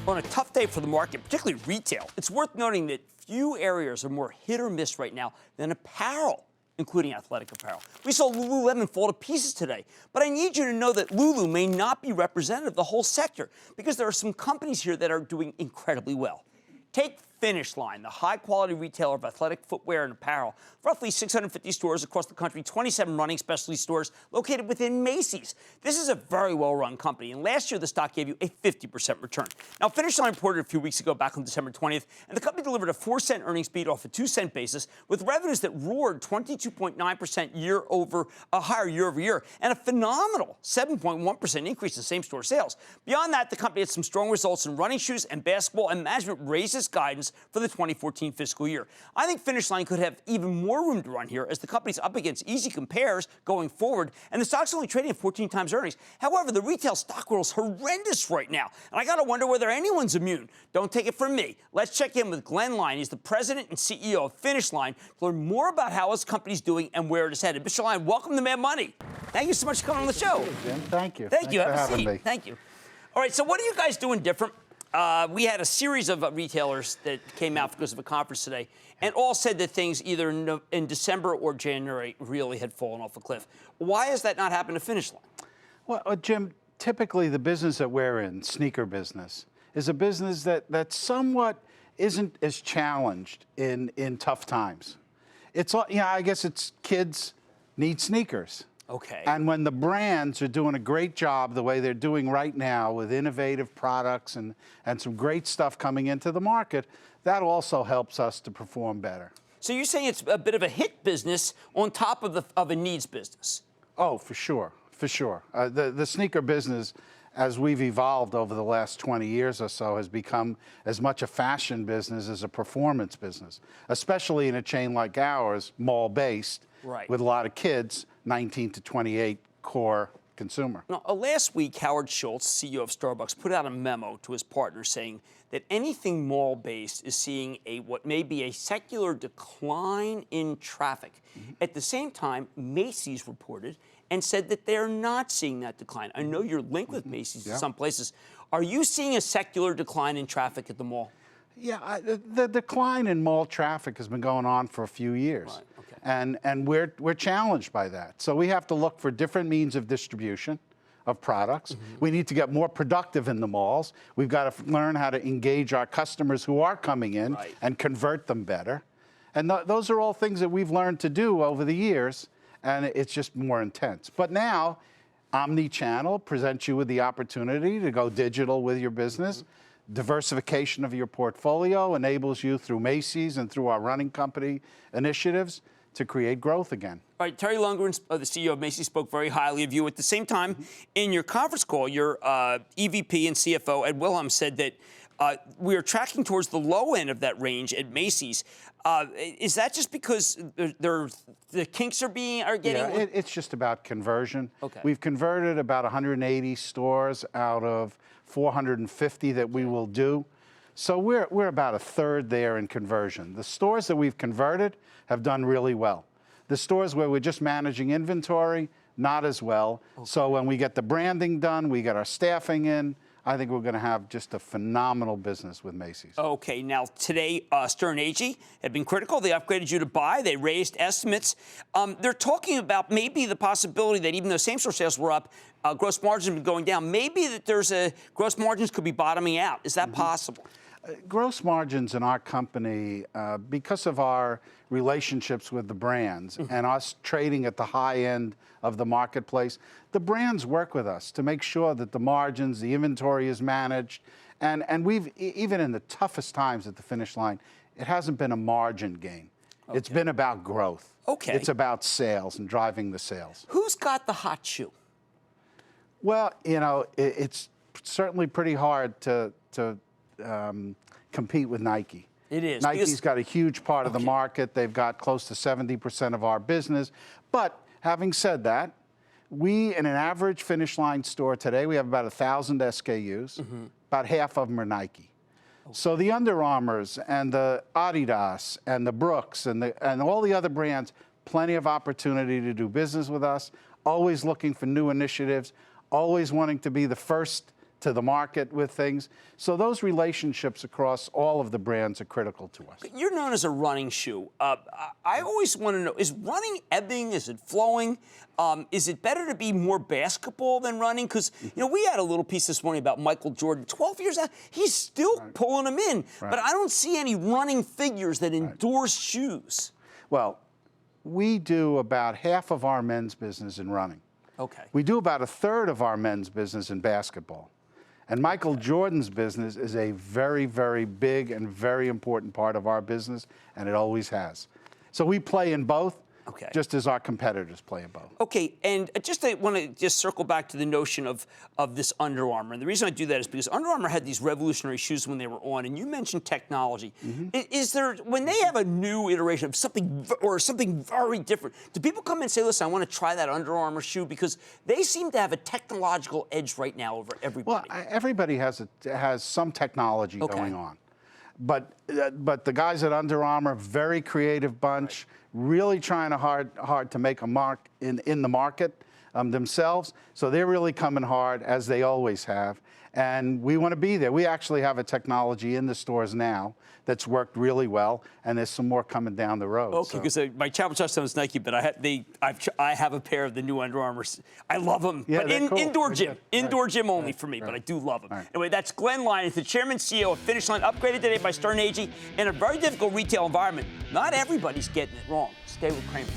On a tough day for the market, particularly retail, it's worth noting that few areas are more hit or miss right now than apparel, including athletic apparel. We saw Lululemon fall to pieces today, but I need you to know that Lulu may not be representative of the whole sector because there are some companies here that are doing incredibly well. Take Finish Line, the high-quality retailer of athletic footwear and apparel. Roughly 650 stores across the country, 27 running specialty stores located within Macy's. This is a very well-run company, and last year the stock gave you a 50% return. Now, Finish Line reported a few weeks ago, back on December 20th, and the company delivered a 4-cent earnings beat off a 2-cent basis, with revenues that roared 22.9% higher year over year, and a phenomenal 7.1% increase in same-store sales. Beyond that, the company had some strong results in running shoes and basketball, and management raised its guidance for the 2014 fiscal year. I think Finish Line could have even more room to run here as the company's up against easy compares going forward, and the stock's only trading at 14 times earnings. However, the retail stock world is horrendous right now, and I got to wonder whether anyone's immune. Don't take it from me. Let's check in with Glenn Lyon. He's the president and CEO of Finish Line to learn more about how his company's doing and where it is headed. Mr. Lyon, welcome to Mad Money. Thank you so much for coming on the show. Jim, thank you. Thank you. Thanks for having me. Thank you. All right, so what are you guys doing different? We had a series of retailers that came out because of a conference today, and all said that things either in December or January really had fallen off a cliff. Why has that not happened to Finish Line? Well, Jim, typically the business that we're in, sneaker business, is a business that somewhat isn't as challenged in tough times. It's all, I guess it's kids need sneakers. Okay. And when the brands are doing a great job the way they're doing right now with innovative products and some great stuff coming into the market, that also helps us to perform better. So you're saying it's a bit of a hit business on top of a needs business? Oh, for sure, for sure. The sneaker business, as we've evolved over the last 20 years or so, has become as much a fashion business as a performance business, especially in a chain like ours, mall-based, right, with a lot of kids, 19 to 28 core consumer. Now, last week, Howard Schultz, CEO of Starbucks, put out a memo to his partners saying that anything mall-based is seeing what may be a secular decline in traffic. Mm-hmm. At the same time, Macy's reported and said that they're not seeing that decline. I know you're linked with Macy's in some places. Are you seeing a secular decline in traffic at the mall? Yeah, the decline in mall traffic has been going on for a few years. Right. Okay. And we're challenged by that. So we have to look for different means of distribution of products. Mm-hmm. We need to get more productive in the malls. We've got to learn how to engage our customers who are coming in and convert them better. And those are all things that we've learned to do over the years, and it's just more intense. But now, omni-channel presents you with the opportunity to go digital with your business. Mm-hmm. Diversification of your portfolio enables you through Macy's and through our running company initiatives to create growth again. All right, Terry Lundgren, the CEO of Macy's, spoke very highly of you. At the same time, in your conference call, your EVP and CFO, Ed Wilhelm, said that we are tracking towards the low end of that range at Macy's. Is that just because the kinks are getting? Yeah, it's just about conversion. Okay. We've converted about 180 stores out of 450 that we will do. So we're about a third there in conversion. The stores that we've converted have done really well. The stores where we're just managing inventory, not as well. Okay. So when we get the branding done, we get our staffing in, I think we're going to have just a phenomenal business with Macy's. Okay, now today, Stern Agee have been critical. They upgraded you to buy. They raised estimates. They're talking about maybe the possibility that even though same-store sales were up, gross margins have been going down. Maybe that gross margins could be bottoming out. Is that possible? Gross margins in our company, because of our relationships with the brands and us trading at the high end of the marketplace, the brands work with us to make sure that the margins, the inventory is managed. And we've, even in the toughest times at the Finish Line, it hasn't been a margin game. Okay. It's been about growth. Okay. It's about sales and driving the sales. Who's got the hot shoe? Well, it's certainly pretty hard to compete with Nike. It is. Nike's got a huge part of the market. They've got close to 70% of our business. But having said that, we, in an average Finish Line store today, we have about 1,000 SKUs. Mm-hmm. About half of them are Nike. Okay. So the Under Armours and the Adidas and the Brooks and all the other brands, plenty of opportunity to do business with us, always looking for new initiatives, always wanting to be the first to the market with things. So those relationships across all of the brands are critical to us. You're known as a running shoe. I always want to know, is running ebbing? Is it flowing? Is it better to be more basketball than running? Because, we had a little piece this morning about Michael Jordan. 12 years out, he's still pulling them in. Right. But I don't see any running figures that endorse shoes. Well, we do about half of our men's business in running. Okay. We do about a third of our men's business in basketball. And Michael Jordan's business is a very, very big and very important part of our business, and it always has. So we play in both, just as our competitors play in both. Okay, and I want to just circle back to the notion of this Under Armour. And the reason I do that is because Under Armour had these revolutionary shoes when they were on, and you mentioned technology. Is there, when they have a new iteration of something very different, do people come and say, listen, I want to try that Under Armour shoe? Because they seem to have a technological edge right now over everybody. Well, everybody has some technology going on. But the guys at Under Armour, very creative bunch, really trying hard to make a mark in the market themselves. So they're really coming hard, as they always have. And we want to be there. We actually have a technology in the stores now that's worked really well, and there's some more coming down the road. Okay, because my challenge touchdown is Nike, but I have a pair of the new Under Armours. I love them, yeah, but cool. indoor gym only for me, but I do love them. Anyway, that's Glenn Lyon, the chairman CEO of Finish Line, upgraded today by Stern Agee in a very difficult retail environment. Not everybody's getting it wrong. Stay with Cramer.